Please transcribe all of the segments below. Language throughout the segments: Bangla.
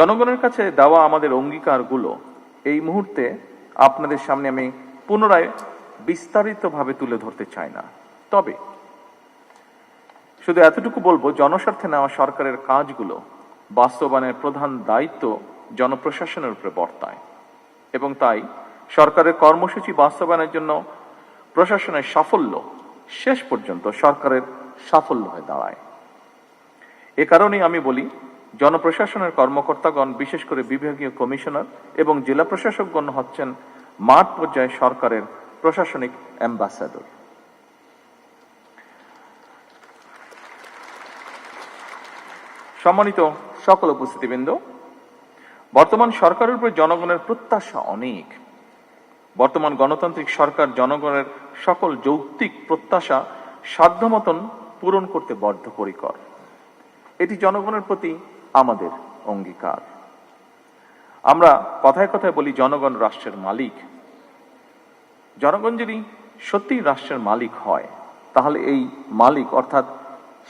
জনগণের কাছে দেওয়া আমাদের অঙ্গীকারগুলো এই মুহূর্তে আপনাদের সামনে আমি পুনরায় বিস্তারিতভাবে তুলে ধরতে চাই না। তবে শুধু এতটুকু বলবো, জনস্বার্থে নেওয়া সরকারের কাজগুলো বাস্তবায়নের প্রধান দায়িত্ব জনপ্রশাসনের উপরে বর্তায় এবং তাই সরকারের কর্মসূচি বাস্তবায়নের জন্য প্রশাসনের সাফল্য শেষ পর্যন্ত সরকারের সাফল্য হয়ে দাঁড়ায়। এ কারণেই আমি বলি, জনপ্রশাসনের কর্মকর্তাগণ, বিশেষ করে বিভাগীয় কমিশনার এবং জেলা প্রশাসকগণ হচ্ছেন মাঠ পর্যায়ে সরকারের প্রশাসনিক অ্যাম্বাসাডর। সম্মানিত সকল উপস্থিতিবৃন্দ, বর্তমান সরকারের উপর জনগণের প্রত্যাশা অনেক। বর্তমান গণতান্ত্রিক সরকার জনগণের সকল যৌক্তিক প্রত্যাশা সাধ্যমতন পূরণ করতে বদ্ধপরিকর। এটি জনগণের প্রতি আমাদের অঙ্গীকার। আমরা কথায় কথায় বলি জনগণ রাষ্ট্রের মালিক। জনগণ যদি সত্যিই রাষ্ট্রের মালিক হয়, তাহলে এই মালিক অর্থাৎ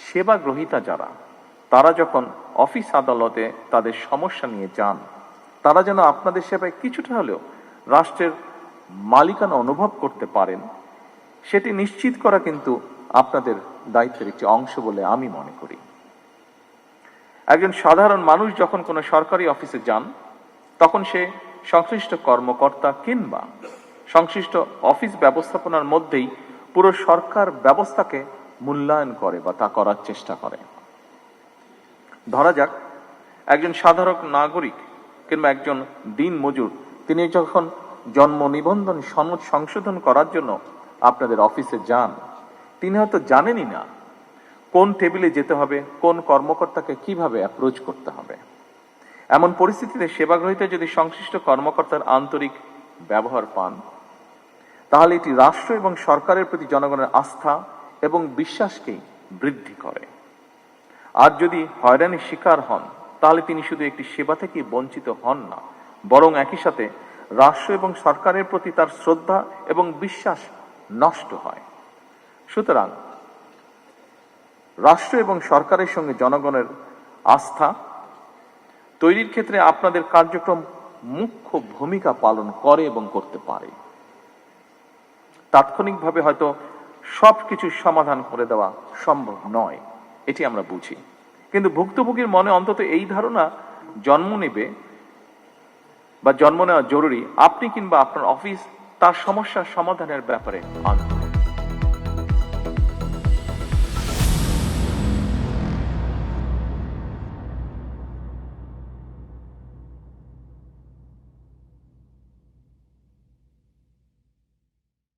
সেবা গ্রহীতা যারা, তারা যখন অফিস আদালতে তাদের সমস্যা নিয়ে যান, তারা যেন আপনাদের সেবায় কিছুটা হলেও রাষ্ট্রের মালিকানা অনুভব করতে পারেন, সেটি নিশ্চিত করা কিন্তু আপনাদের দায়িত্বের একটি অংশ বলে আমি মনে করি। একজন সাধারণ মানুষ যখন কোনো সরকারি অফিসে যান, তখন সে সংশ্লিষ্ট কর্মকর্তা কিংবা সংশ্লিষ্ট অফিস ব্যবস্থাপনার মধ্যেই পুরো সরকার ব্যবস্থাকে মূল্যায়ন করে বা তা করার চেষ্টা করে। ধরা যাক, একজন সাধারণ নাগরিক কিংবা একজন দিনমজুর তিনি যখন জন্ম নিবন্ধন সনদ সংশোধন করার জন্য আপনাদের অফিসে যান, তিনি হয়তো জানেনই না কোন টেবিলে যেতে হবে, কোন কর্মকর্তাকে কিভাবে অ্যাপ্রোচ করতে হবে। এমন পরিস্থিতিতে সেবাগ্রহীতা যদি সংশ্লিষ্ট কর্মকর্তার আন্তরিক ব্যবহার পান, তাহলে এটি রাষ্ট্র এবং সরকারের প্রতি জনগণের আস্থা এবং বিশ্বাসকেই বৃদ্ধি করে। আর যদি হয়রানির শিকার হন, তাহলে তিনি শুধু একটি সেবা থেকে বঞ্চিত হন না, বরং একই সাথে রাষ্ট্র এবং সরকারের প্রতি তার শ্রদ্ধা এবং বিশ্বাস নষ্ট হয়। সুতরাং রাষ্ট্র এবং সরকারের সঙ্গে জনগণের আস্থা তৈরির ক্ষেত্রে আপনাদের কার্যক্রম মুখ্য ভূমিকা পালন করে এবং করতে পারে। তাৎক্ষণিকভাবে হয়তো সবকিছু সমাধান করে দেওয়া সম্ভব নয়, এটি আমরা বুঝি, কিন্তু ভুক্তভোগীর মনে অন্তত এই ধারণা জন্ম নেবে বা জন্ম নেওয়া জরুরি, আপনি কিংবা আপনার অফিস তার সমস্যার সমাধানের ব্যাপারে আন্তরিক।